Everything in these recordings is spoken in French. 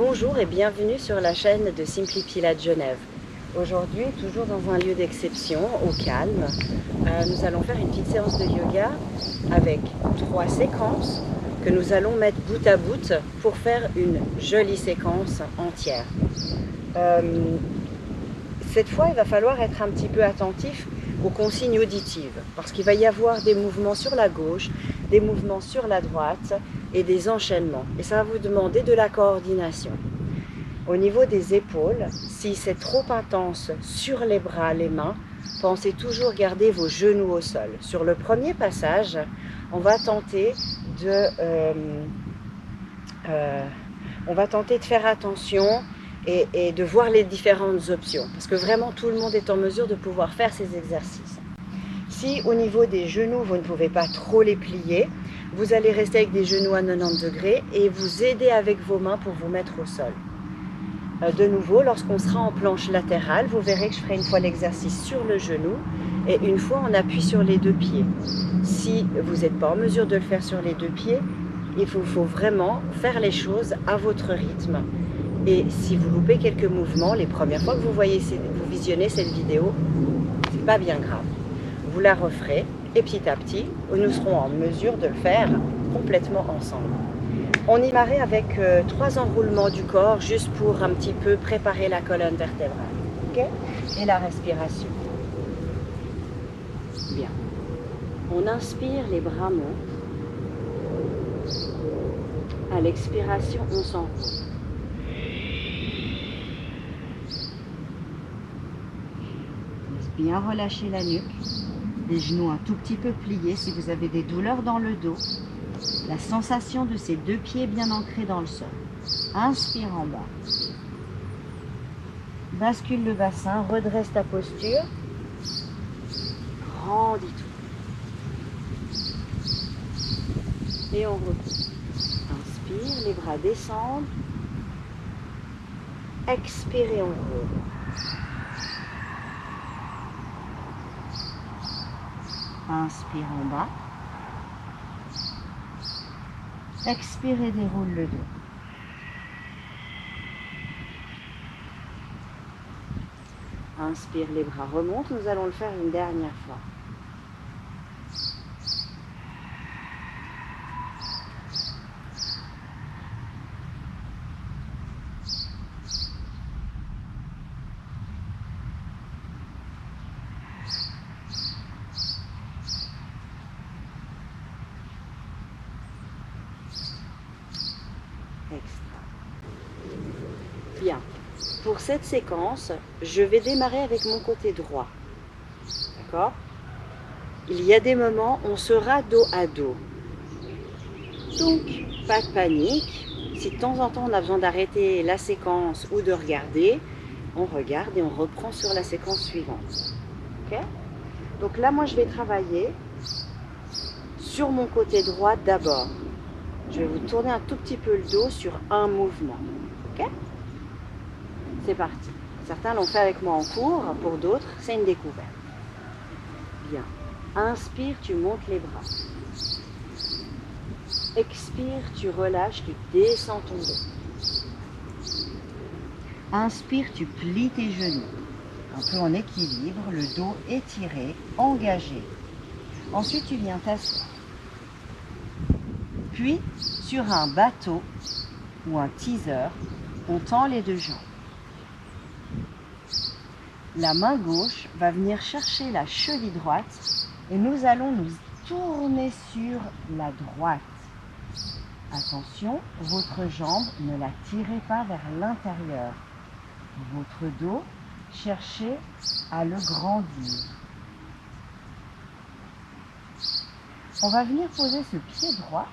Bonjour et bienvenue sur la chaîne de Simply Pilates Genève. Aujourd'hui, toujours dans un lieu d'exception, au calme, nous allons faire une petite séance de yoga avec 3 séquences que nous allons mettre bout à bout pour faire une jolie séquence entière. Cette fois, il va falloir être un petit peu attentif aux consignes auditives parce qu'il va y avoir des mouvements sur la gauche, des mouvements sur la droite et des enchaînements. Et ça va vous demander de la coordination. Au niveau des épaules, si c'est trop intense sur les bras, les mains, pensez toujours garder vos genoux au sol. Sur le premier passage, on va tenter de faire attention et de voir les différentes options. Parce que vraiment, tout le monde est en mesure de pouvoir faire ces exercices. Si au niveau des genoux, vous ne pouvez pas trop les plier, vous allez rester avec des genoux à 90 degrés et vous aider avec vos mains pour vous mettre au sol. De nouveau, lorsqu'on sera en planche latérale, vous verrez que je ferai une fois l'exercice sur le genou et une fois on appuie sur les deux pieds. Si vous n'êtes pas en mesure de le faire sur les deux pieds, il faut vraiment faire les choses à votre rythme. Et si vous loupez quelques mouvements, les premières fois que vous visionnez cette vidéo, c'est pas bien grave. Vous la referez et petit à petit, nous serons en mesure de le faire complètement ensemble. On y démarre avec 3 enroulements du corps juste pour un petit peu préparer la colonne vertébrale. Okay? Et la respiration. Bien. On inspire, les bras montent. À l'expiration, on s'enroule. Laisse bien relâcher la nuque. Les genoux un tout petit peu pliés si vous avez des douleurs dans le dos. La sensation de ces deux pieds bien ancrés dans le sol. Inspire en bas. Bascule le bassin, redresse ta posture. Grandis tout. Et on repose. Inspire, les bras descendent. Expire et on roule. Inspire en bas. Expire et déroule le dos. Inspire, les bras remontent. Nous allons le faire une dernière fois. Bien. Pour cette séquence, je vais démarrer avec mon côté droit. D'accord? Il y a des moments, on sera dos à dos. Donc, pas de panique. Si de temps en temps, on a besoin d'arrêter la séquence ou de regarder, on regarde et on reprend sur la séquence suivante. Ok? Donc là, moi, je vais travailler sur mon côté droit d'abord. Je vais vous tourner un tout petit peu le dos sur un mouvement. Ok? C'est parti. Certains l'ont fait avec moi en cours, pour d'autres, c'est une découverte. Bien. Inspire, tu montes les bras. Expire, tu relâches, tu descends ton dos. Inspire, tu plies tes genoux. Un peu en équilibre, le dos étiré, engagé. Ensuite, tu viens t'asseoir. Puis, sur un bateau ou un teaser, on tend les deux jambes. La main gauche va venir chercher la cheville droite et nous allons nous tourner sur la droite. Attention, votre jambe, ne la tirez pas vers l'intérieur. Votre dos, cherchez à le grandir. On va venir poser ce pied droit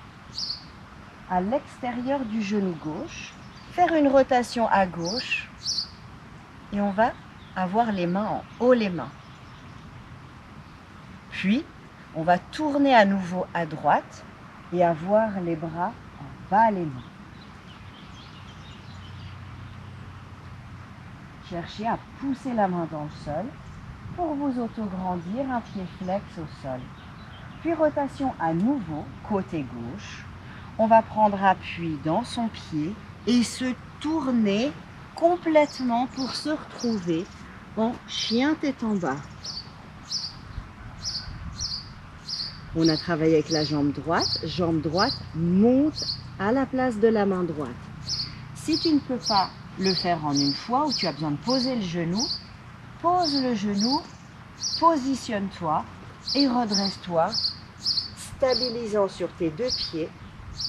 à l'extérieur du genou gauche, faire une rotation à gauche et on va avoir les mains en haut, les mains. Puis, on va tourner à nouveau à droite et avoir les bras en bas, les mains. Cherchez à pousser la main dans le sol pour vous auto-grandir, un pied flex au sol. Puis rotation à nouveau, côté gauche. On va prendre appui dans son pied et se tourner complètement pour se retrouver en chien tête en bas. On a travaillé avec la jambe droite monte à la place de la main droite. Si tu ne peux pas le faire en une fois ou tu as besoin de poser le genou, pose le genou, positionne-toi et redresse-toi, stabilisant sur tes deux pieds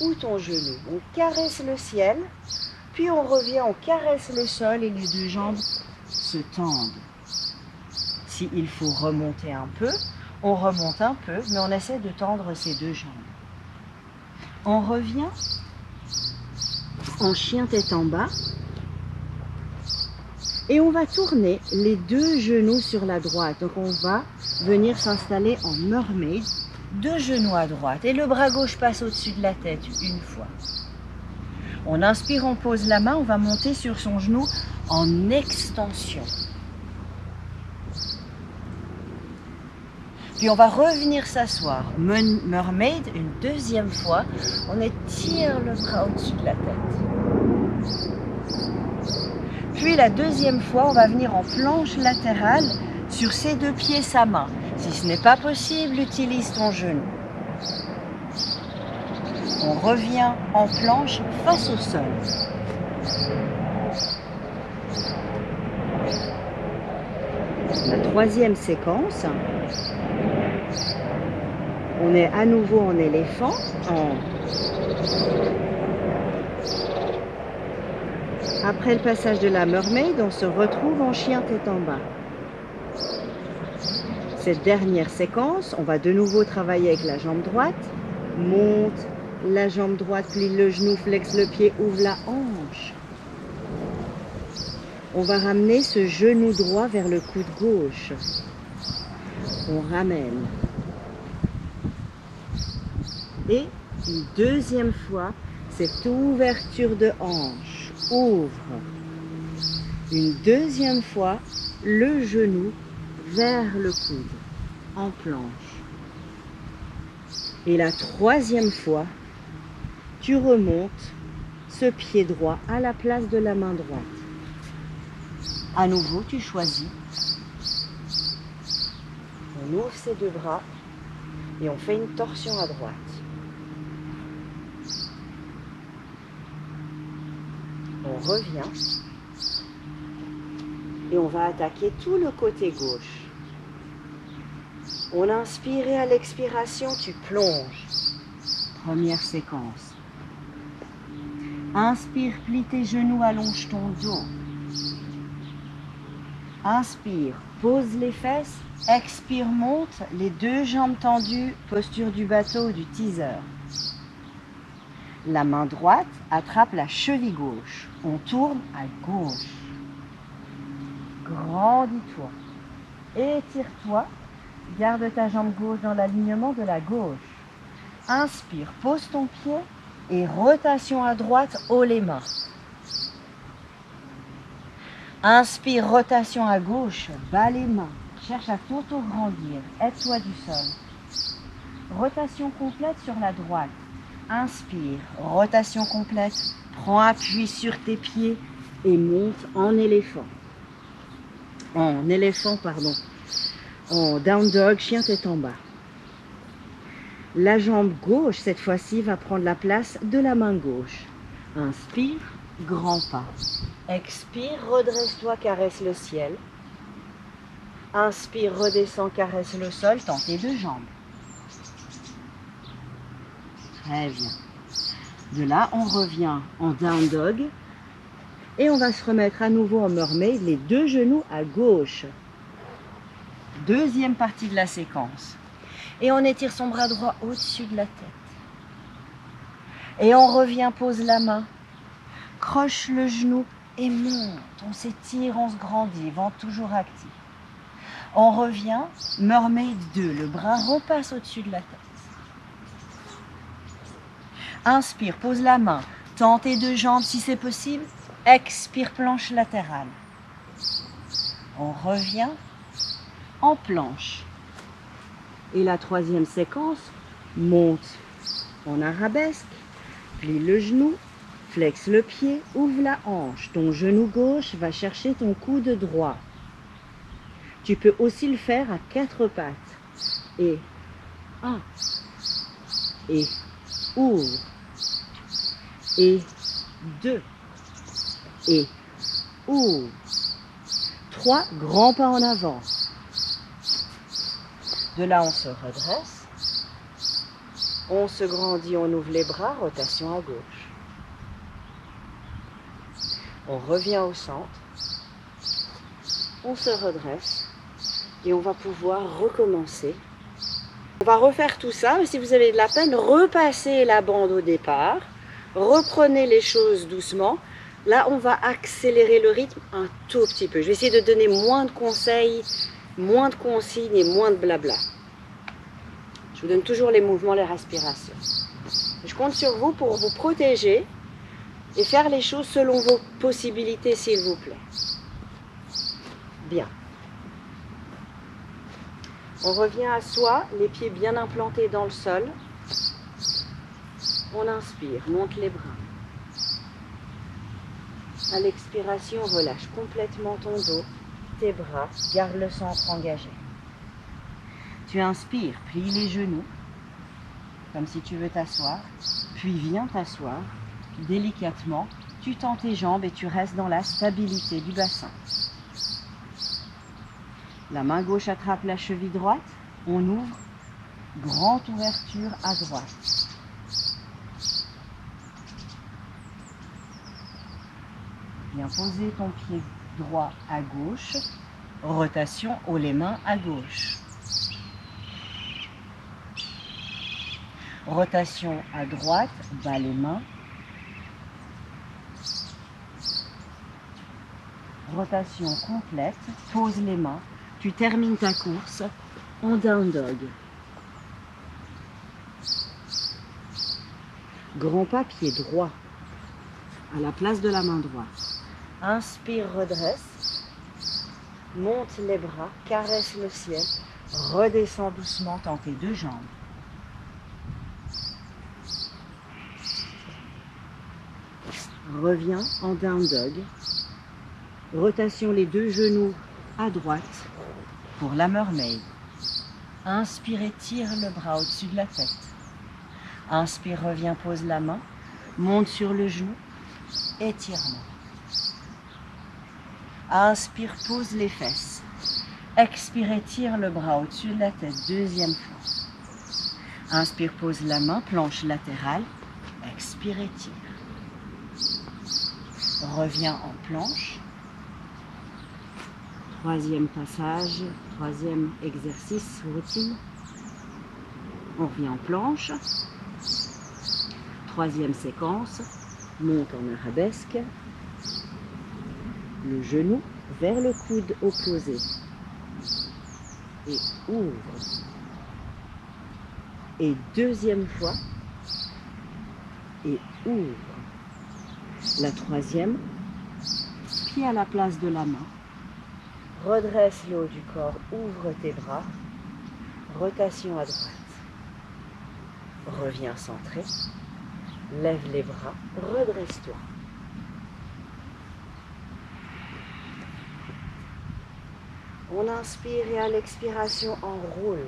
ou ton genou. On caresse le ciel, puis on revient, on caresse le sol et les deux jambes se tendent. S'il faut remonter un peu, on remonte un peu, mais on essaie de tendre ces deux jambes. On revient en chien tête en bas et on va tourner les deux genoux sur la droite. Donc on va venir s'installer en mermaid, deux genoux à droite et le bras gauche passe au-dessus de la tête une fois. On inspire, on pose la main, on va monter sur son genou en extension. Puis on va revenir s'asseoir. Mermaid, une deuxième fois, on étire le bras au-dessus de la tête. Puis la deuxième fois, on va venir en planche latérale sur ses deux pieds, sa main. Si ce n'est pas possible, utilise ton genou. On revient en planche face au sol. La troisième séquence, on est à nouveau en éléphant. Après le passage de la mermaid, on se retrouve en chien tête en bas. Cette dernière séquence, on va de nouveau travailler avec la jambe droite. Monte la jambe droite, plie le genou, flexe le pied, ouvre la hanche. On va ramener ce genou droit vers le coude gauche. On ramène. Et une deuxième fois, cette ouverture de hanche ouvre. Une deuxième fois, le genou vers le coude, en planche. Et la troisième fois, tu remontes ce pied droit à la place de la main droite. À nouveau, tu choisis. On ouvre ses deux bras et on fait une torsion à droite. On revient et on va attaquer tout le côté gauche. On inspire et à l'expiration, tu plonges. Première séquence. Inspire, plie tes genoux, allonge ton dos. Inspire, pose les fesses. Expire, monte, les deux jambes tendues, posture du bateau ou du teaser. La main droite attrape la cheville gauche. On tourne à gauche. Grandis-toi. Étire-toi. Garde ta jambe gauche dans l'alignement de la gauche. Inspire, pose ton pied et rotation à droite, haut les mains. Inspire, rotation à gauche, bas les mains. Cherche à t'auto-grandir, aide-toi du sol. Rotation complète sur la droite. Inspire, rotation complète. Prends appui sur tes pieds et monte en éléphant. En down dog, chien tête en bas. La jambe gauche, cette fois-ci, va prendre la place de la main gauche. Inspire, grand pas. Expire, redresse-toi, caresse le ciel. Inspire, redescends, caresse le sol, tends tes deux jambes. Très bien. De là, on revient en down dog et on va se remettre à nouveau en mermaid, les deux genoux à gauche. Deuxième partie de la séquence. Et on étire son bras droit au-dessus de la tête. Et on revient, pose la main, croche le genou et monte. On s'étire, on se grandit, ventre toujours actif. On revient, mermaid 2, le bras repasse au-dessus de la tête. Inspire, pose la main, tends tes deux jambes si c'est possible. Expire, planche latérale. On revient en planche. Et la troisième séquence, monte en arabesque, plie le genou, Flexe le pied, ouvre la hanche. Ton genou gauche va chercher ton coude droit. Tu peux aussi le faire à 4 pattes. Et 1. Et ouvre. Et 2. Et ouvre. 3. Grands pas en avant. De là, on se redresse. On se grandit, on ouvre les bras, rotation à gauche. On revient au centre. On se redresse. Et on va pouvoir recommencer. On va refaire tout ça, mais si vous avez de la peine, repassez la bande au départ. Reprenez les choses doucement. Là, on va accélérer le rythme un tout petit peu. Je vais essayer de donner moins de conseils, moins de consignes et moins de blabla. Je vous donne toujours les mouvements, les respirations. Je compte sur vous pour vous protéger et faire les choses selon vos possibilités, s'il vous plaît. Bien. On revient à soi, les pieds bien implantés dans le sol. On inspire, monte les bras. À l'expiration, relâche complètement ton dos, tes bras, garde le centre engagé. Tu inspires, plie les genoux, comme si tu veux t'asseoir, puis viens t'asseoir. Délicatement, tu tends tes jambes et tu restes dans la stabilité du bassin. La main gauche attrape la cheville droite, on ouvre, grande ouverture à droite. Viens poser ton pied droit à gauche, rotation haut les mains à gauche. Rotation à droite, bas les mains. Rotation complète, pose les mains. Tu termines ta course en down dog. Grand pas, pied droit à la place de la main droite. Inspire, redresse. Monte les bras, caresse le ciel. Redescends doucement, tends tes deux jambes. Reviens en down dog. Rotation les deux genoux à droite pour la mermaid. Inspire, étire le bras au-dessus de la tête. Inspire, reviens, pose la main. Monte sur le genou. Étirement. Inspire, pose les fesses. Expire, étire le bras au-dessus de la tête. Deuxième fois. Inspire, pose la main, planche latérale. Expire, étire. Reviens en planche. Troisième passage, troisième exercice, routine. On revient en planche. Troisième séquence, monte en arabesque. Le genou vers le coude opposé. Et ouvre. Et deuxième fois. Et ouvre. La troisième, pied à la place de la main. Redresse le haut du corps, ouvre tes bras, rotation à droite. Reviens centré, lève les bras, redresse-toi. On inspire et à l'expiration, on roule.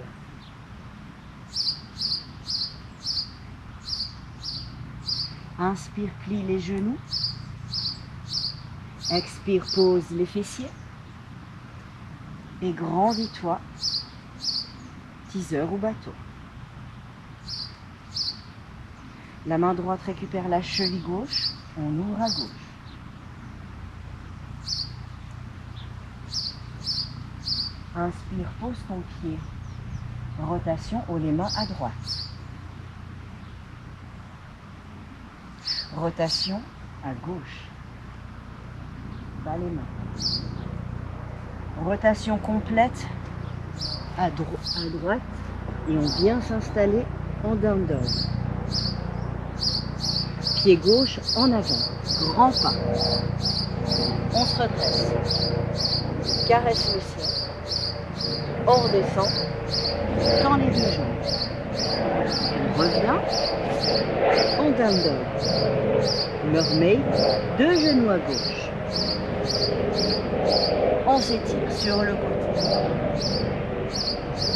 Inspire, plie les genoux. Expire, pose les fessiers. Et grandis-toi, teaser ou bateau. La main droite récupère la cheville gauche, on ouvre à gauche. Inspire, pose ton pied. Rotation haut les mains à droite. Rotation à gauche. Bas les mains. Rotation complète à droite et on vient s'installer en down dog. Pied gauche en avant, grand pas. On se redresse, caresse le ciel. On redescend, tend les deux jambes. revient en down dog. Mermaid, 2 genoux à gauche. On s'étire sur le côté.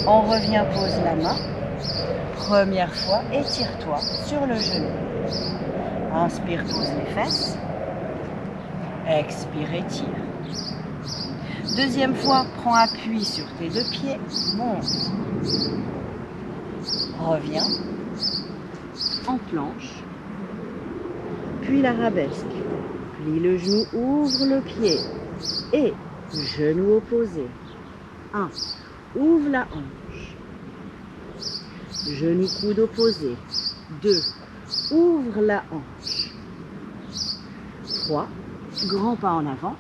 On revient, pose la main. Première fois, étire-toi sur le genou. Inspire, pose les fesses. Expire, étire. Deuxième fois, prends appui sur tes 2 pieds. Monte. Reviens en planche. Puis l'arabesque. Plie le genou, ouvre le pied. Et genou opposé. 1. Ouvre la hanche. Genou coude opposé. 2. Ouvre la hanche. 3. Grand pas en avant.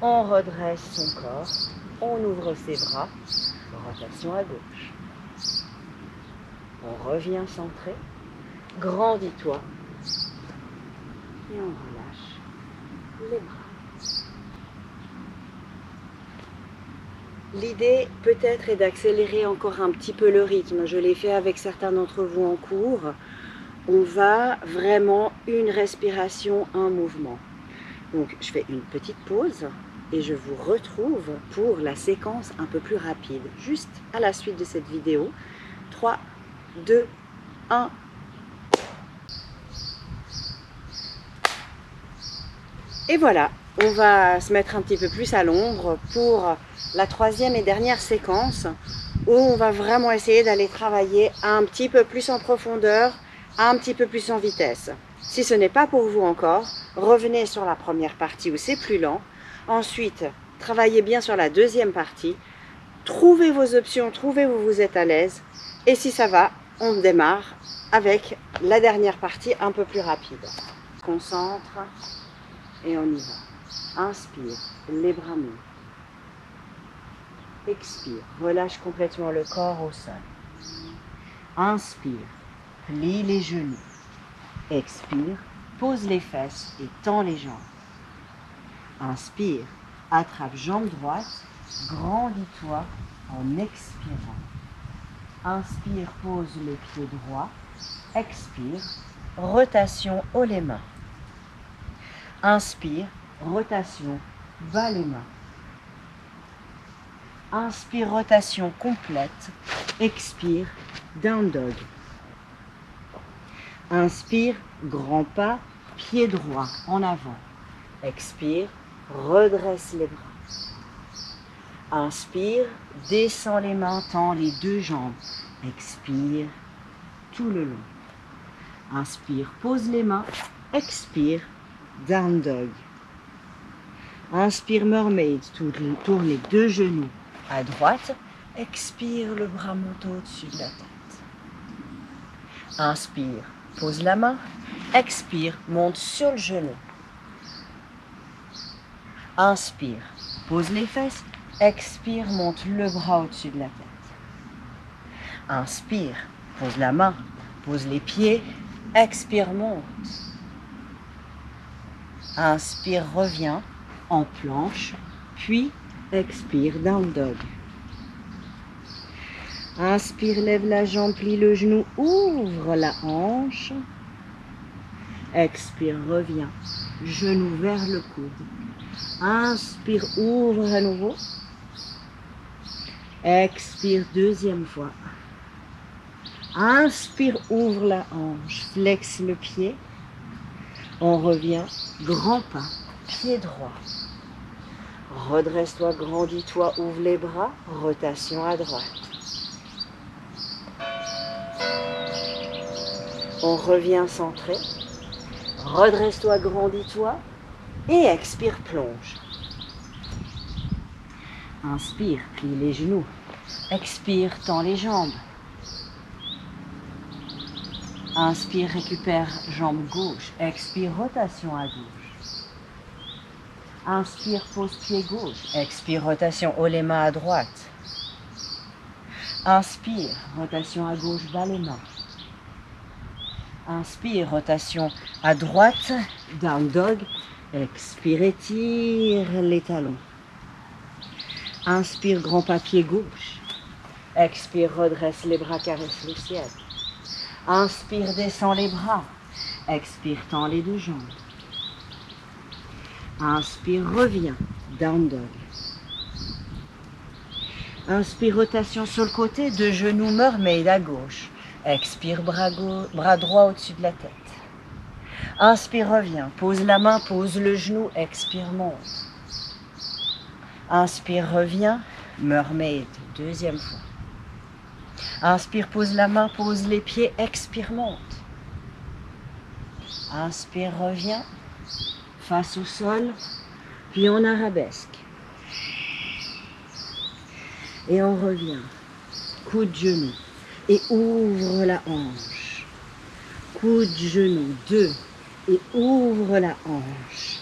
On redresse son corps. On ouvre ses bras. Rotation à gauche. On revient centré. Grandis-toi. Et on relâche les bras. L'idée peut-être est d'accélérer encore un petit peu le rythme. Je l'ai fait avec certains d'entre vous en cours. On va vraiment une respiration, un mouvement. Donc je fais une petite pause et je vous retrouve pour la séquence un peu plus rapide. Juste à la suite de cette vidéo. 3, 2, 1. Et voilà, on va se mettre un petit peu plus à l'ombre pour la 3e et dernière séquence où on va vraiment essayer d'aller travailler un petit peu plus en profondeur, un petit peu plus en vitesse. Si ce n'est pas pour vous encore, revenez sur la première partie où c'est plus lent. Ensuite, travaillez bien sur la 2e partie. Trouvez vos options, trouvez où vous êtes à l'aise. Et si ça va, on démarre avec la dernière partie un peu plus rapide. Concentre et on y va. Inspire, les bras montent. Expire, relâche complètement le corps au sol. Inspire, plie les genoux. Expire, pose les fesses et tends les jambes. Inspire, attrape jambe droite, grandis-toi en expirant. Inspire, pose le pied droit. Expire, rotation haut les mains. Inspire, rotation bas les mains. Inspire, rotation complète. Expire, down dog. Inspire, grand pas, pied droit en avant. Expire, redresse les bras. Inspire, descends les mains, tends les 2 jambes. Expire, tout le long. Inspire, pose les mains. Expire, down dog. Inspire, mermaid, tourne les 2 genoux à droite. Expire, le bras monte au-dessus de la tête. Inspire, pose la main. Expire, monte sur le genou. Inspire, pose les fesses. Expire, monte le bras au-dessus de la tête. Inspire, pose la main, pose les pieds. Expire, monte. Inspire, reviens en planche, puis expire, down dog. Inspire, lève la jambe, plie le genou, ouvre la hanche. Expire, reviens, genou vers le coude. Inspire, ouvre à nouveau. Expire, 2e fois. Inspire, ouvre la hanche, flexe le pied. On revient, grand pas, pied droit. Redresse-toi, grandis-toi, ouvre les bras, rotation à droite. On revient centré. Redresse-toi, grandis-toi et expire, plonge. Inspire, plie les genoux. Expire, tends les jambes. Inspire, récupère jambe gauche. Expire, rotation à gauche. Inspire, pose pied gauche. Expire, rotation haut les mains à droite. Inspire, rotation à gauche, bas les mains. Inspire, rotation à droite, down dog. Expire, étire les talons. Inspire, grand pas, pied gauche. Expire, redresse les bras, caresse le ciel. Inspire, descends les bras. Expire, tends les deux jambes. Inspire, reviens. Down dog. Inspire, rotation sur le côté, deux genoux, mermaid à gauche. Expire, bras droit au-dessus de la tête. Inspire, reviens. Pose la main, pose le genou. Expire, monte. Inspire, reviens. Mermaid, deuxième fois. Inspire, pose la main, pose les pieds. Expire, monte. Inspire, reviens. Face au sol. Puis en arabesque. Et on revient. Coup de genou. Et ouvre la hanche. Coup de genou. 2. Et ouvre la hanche.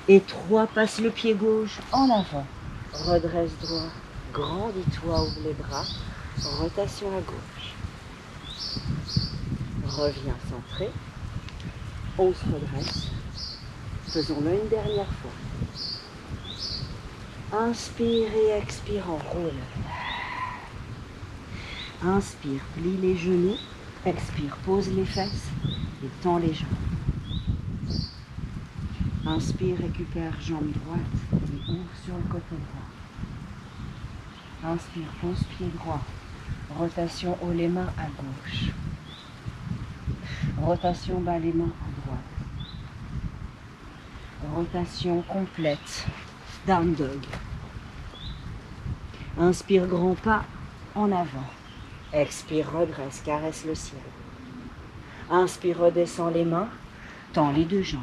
Et 3. Passe le pied gauche en avant. Redresse droit. Grandis-toi, ouvre les bras. Rotation à gauche. Reviens centré. On se redresse. Faisons-le une dernière fois. Inspire et expire, en roule. Inspire, plie les genoux. Expire, pose les fesses et tends les jambes. Inspire, récupère jambe droite et ouvre sur le côté droit. Inspire, pose pied droit. Rotation haut les mains à gauche. Rotation bas les mains à droite. Rotation complète. Down dog. Inspire, grand pas en avant. Expire, redresse, caresse le ciel. Inspire, redescends les mains, tends les deux jambes.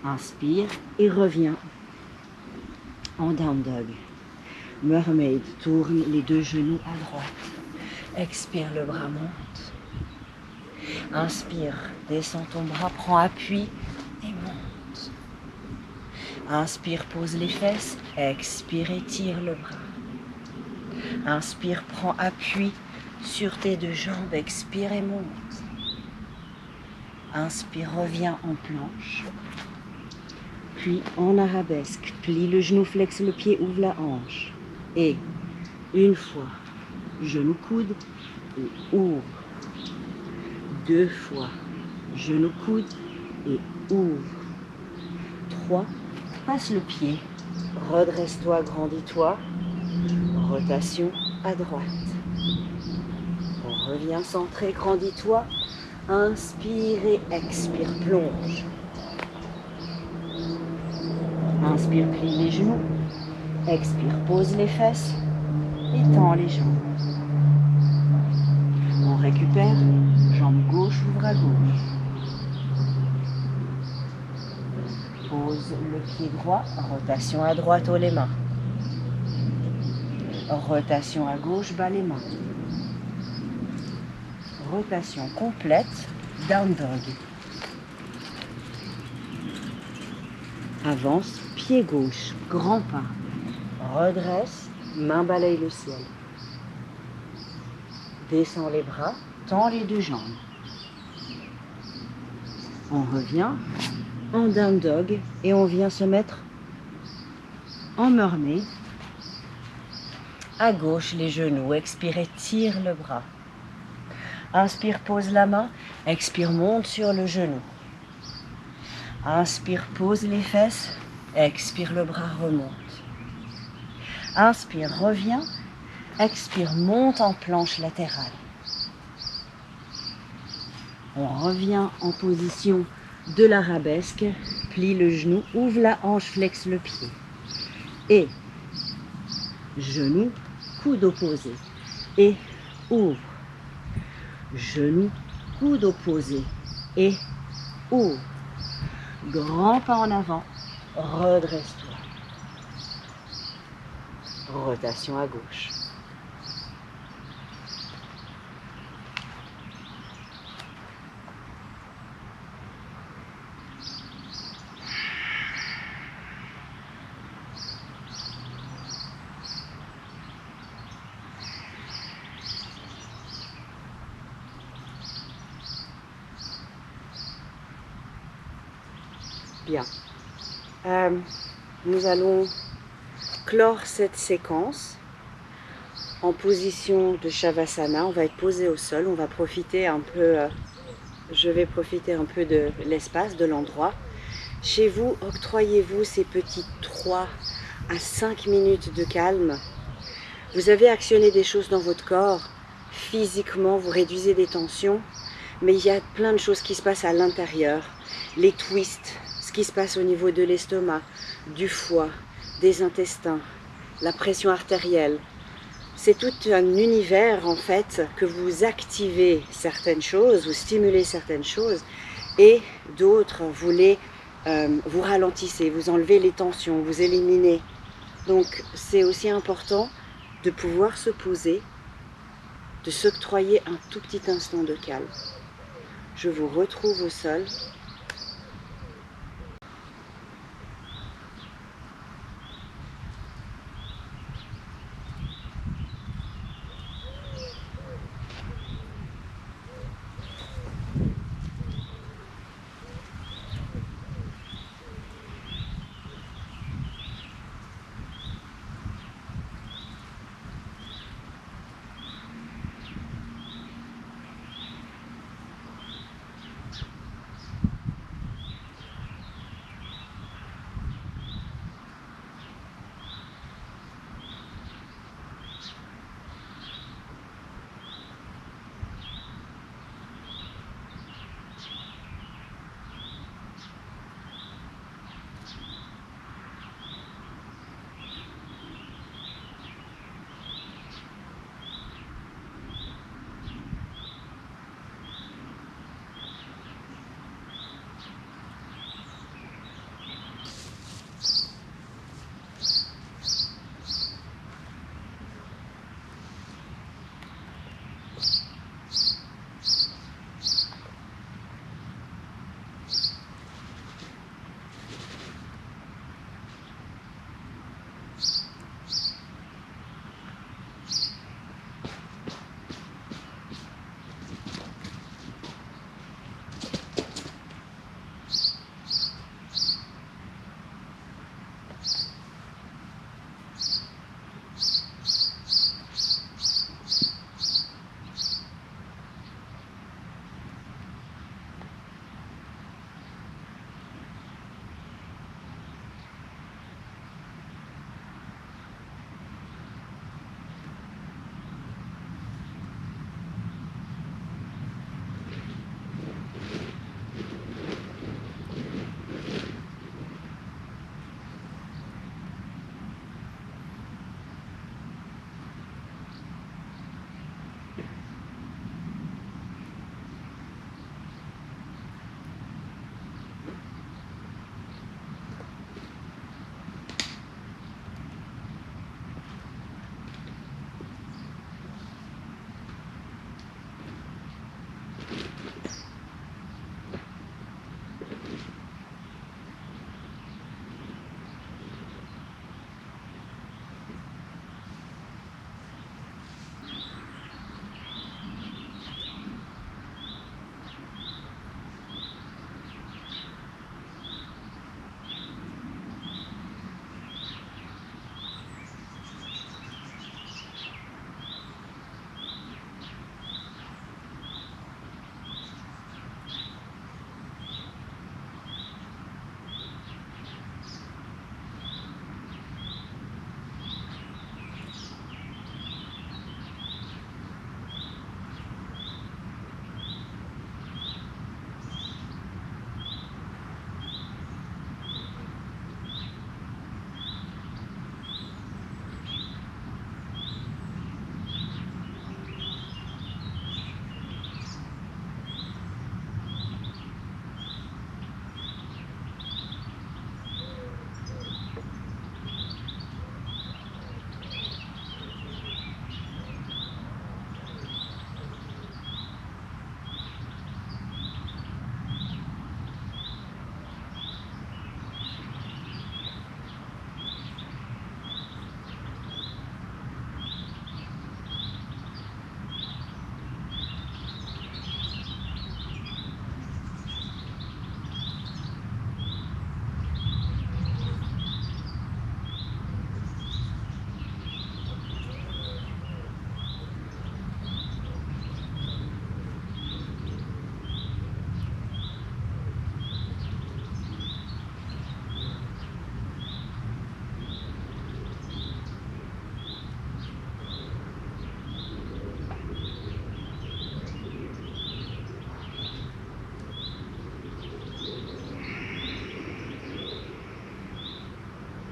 Inspire et reviens en down dog. Mermaid, tourne les deux genoux à droite. Expire, le bras monte. Inspire, descends ton bras, prends appui et monte. Inspire, pose les fesses. Expire, étire le bras. Inspire, prends appui sur tes deux jambes. Expire et monte. Inspire, reviens en planche. Puis en arabesque. Plie le genou, flexe le pied, ouvre la hanche. Et une fois, genou coude et ouvre. 2 fois, genou coude et ouvre. 3, passe le pied. Redresse-toi, grandis-toi. Rotation à droite. On revient centré, grandis-toi. Inspire et expire, plonge. Inspire, plie les genoux. Expire, pose les fesses et tends les jambes. On récupère, jambe gauche, ouvre à gauche. Pose le pied droit, rotation à droite, haut les mains. Rotation à gauche, bas les mains. Rotation complète, down dog. Avance, pied gauche, grand pas. Redresse, main balaye le ciel. Descends les bras, tends les deux jambes. On revient en down dog et on vient se mettre en mermaid. À gauche les genoux, expire, tire le bras. Inspire, pose la main, expire, monte sur le genou. Inspire, pose les fesses, expire, le bras remonte. Inspire, reviens, expire, monte en planche latérale. On revient en position de l'arabesque, plie le genou, ouvre la hanche, flexe le pied. Et genou, coude opposé. Et ouvre. Genou, coude opposé. Et ouvre. Grand pas en avant. Redresse-toi. Rotation à gauche. Bien. Nous allons clore cette séquence en position de Shavasana. On va être posé au sol, on va profiter un peu, je vais profiter un peu de l'espace, de l'endroit. Chez vous, octroyez-vous ces petits 3 à 5 minutes de calme. Vous avez actionné des choses dans votre corps, physiquement, vous réduisez des tensions, mais il y a plein de choses qui se passent à l'intérieur. Les twists, ce qui se passe au niveau de l'estomac, du foie, des intestins, la pression artérielle. C'est tout un univers en fait que vous activez certaines choses, vous stimulez certaines choses et d'autres vous ralentissez, vous enlevez les tensions, vous éliminez. Donc c'est aussi important de pouvoir se poser, de s'octroyer un tout petit instant de calme. Je vous retrouve au sol.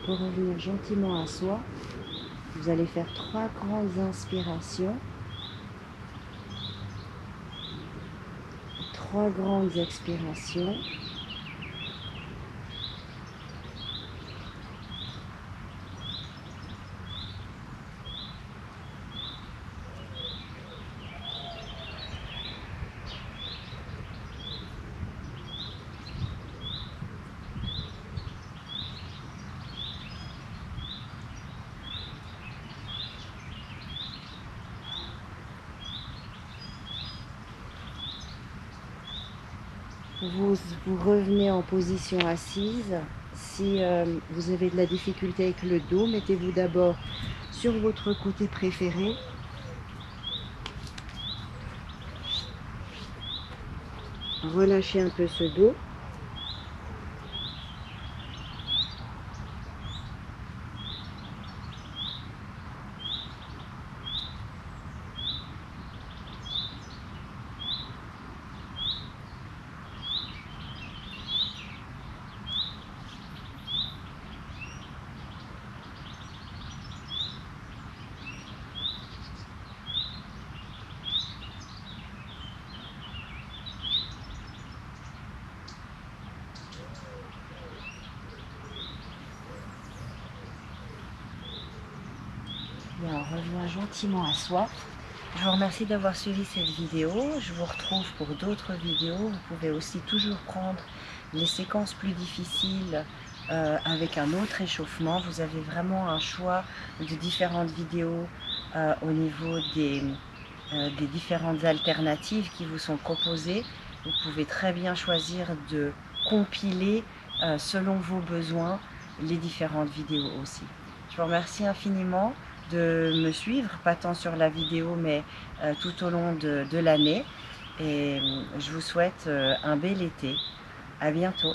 pour revenir gentiment à soi. Vous allez faire 3 grandes inspirations, 3 grandes expirations. Vous revenez en position assise. Si vous avez de la difficulté avec le dos, mettez-vous d'abord sur votre côté préféré. Relâchez un peu ce dos. Et on revient gentiment à soi. Je vous remercie d'avoir suivi cette vidéo. Je vous retrouve pour d'autres vidéos. Vous pouvez aussi toujours prendre les séquences plus difficiles avec un autre échauffement. Vous avez vraiment un choix de différentes vidéos au niveau des différentes alternatives qui vous sont proposées. Vous pouvez très bien choisir de compiler selon vos besoins les différentes vidéos aussi. Je vous remercie infiniment de me suivre, pas tant sur la vidéo mais tout au long de l'année, et je vous souhaite un bel été. À bientôt.